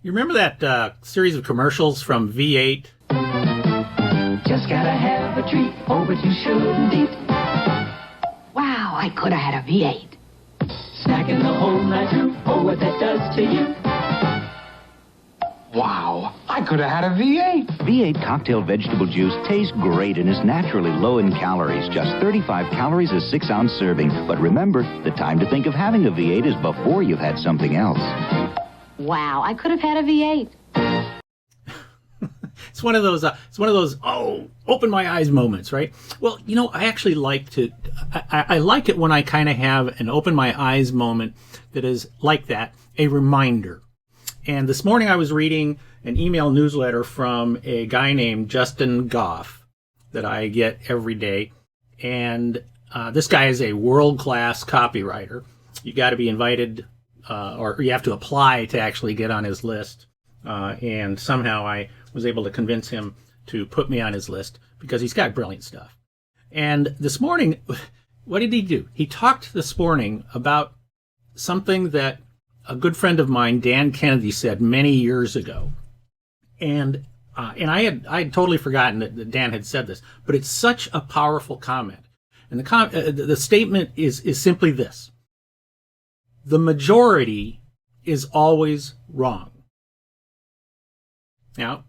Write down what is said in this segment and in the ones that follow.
You remember that series of commercials from V8? Just gotta have a treat, oh, but you shouldn't eat. Wow, I could have had a V8. Snacking the whole night through, oh, what that does to you. Wow, I could have had a V8. V8 cocktail vegetable juice tastes great and is naturally low in calories. Just 35 calories a 6-ounce serving. But remember, the time to think of having a V8 is before you've had something else. Wow, I could have had a V8. It's one of those, oh, open my eyes moments, right? Well, I actually I like it when I kind of have an open my eyes moment that is like that, a reminder. And this morning I was reading an email newsletter from a guy named Justin Goff that I get every day. And this guy is a world-class copywriter. You got to be invited, or you have to apply to actually get on his list. And somehow I was able to convince him to put me on his list because he's got brilliant stuff. And this morning, what did he do? He talked this morning about something that a good friend of mine, Dan Kennedy, said many years ago. And I had totally forgotten that Dan had said this, but it's such a powerful comment. And the statement is simply this: the majority is always wrong. Now,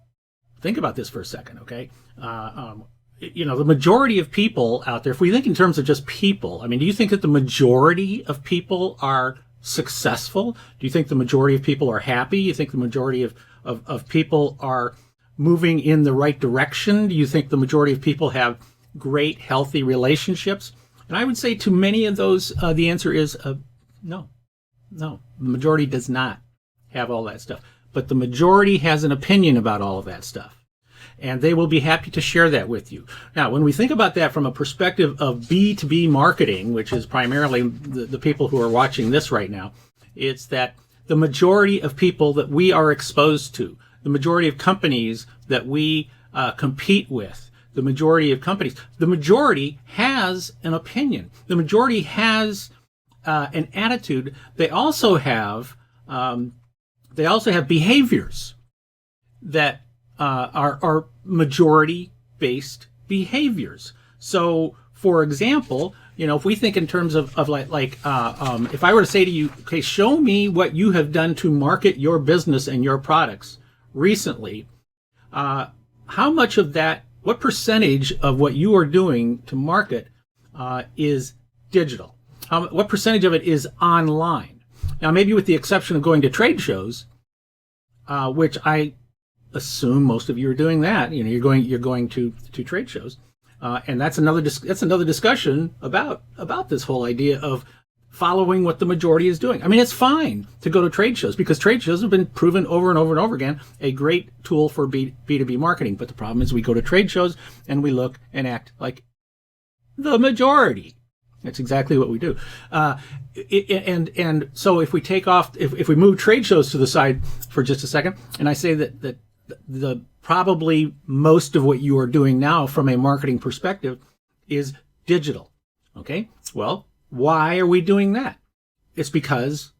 think about this for a second, okay? The majority of people out there, if we think in terms of just people, do you think that the majority of people are successful? Do you think the majority of people are happy? You think the majority of people are moving in the right direction? Do you think the majority of people have great, healthy relationships? And I would say to many of those, the answer is no. The majority does not have all that stuff. But the majority has an opinion about all of that stuff. And they will be happy to share that with you. Now, when we think about that from a perspective of B2B marketing, which is primarily the people who are watching this right now, it's that the majority of people that we are exposed to, the majority of companies that we compete with, the majority has an opinion. The majority has an attitude. They also have behaviors that are majority-based behaviors. So, for example, if we think in terms of if I were to say to you, okay, show me what you have done to market your business and your products recently, how much of that, what percentage of what you are doing to market is digital? What percentage of it is online? Now, maybe with the exception of going to trade shows, which I assume most of you are doing that. You're going to trade shows, and that's another discussion about this whole idea of following what the majority is doing. It's fine to go to trade shows because trade shows have been proven over and over and over again a great tool for B2B marketing. But the problem is we go to trade shows and we look and act like the majority. That's exactly what we do. And so if we if we move trade shows to the side for just a second, and I say that the probably most of what you are doing now from a marketing perspective is digital. Okay? Well, why are we doing that? It's because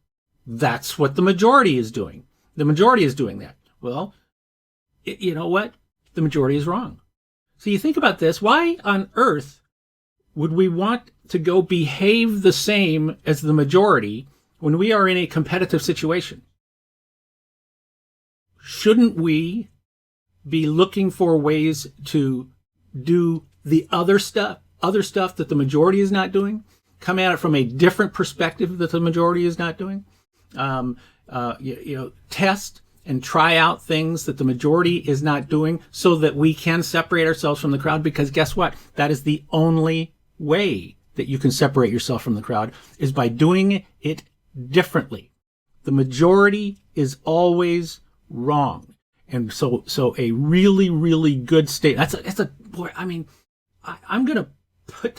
that's what the majority is doing. The majority is doing that. Well, you know what? The majority is wrong. So you think about this. Why on earth would we want to go behave the same as the majority when we are in a competitive situation? Shouldn't we be looking for ways to do the other stuff that the majority is not doing? Come at it from a different perspective that the majority is not doing? Test and try out things that the majority is not doing so that we can separate ourselves from the crowd, because guess what? That is the only way that you can separate yourself from the crowd, is by doing it differently. The majority is always wrong. And so a really, really good statement. I'm going to put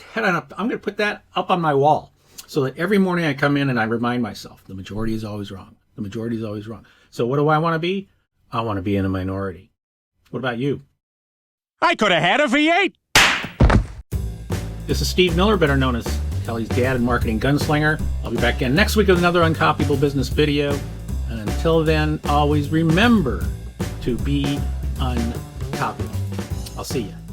that up on my wall so that every morning I come in and I remind myself, the majority is always wrong. The majority is always wrong. So what do I want to be? I want to be in a minority. What about you? I could have had a V8. This is Steve Miller, better known as Kelly's dad and marketing gunslinger. I'll be back again next week with another Uncopyable Business video. And until until then, always remember to be uncopyable. I'll see you.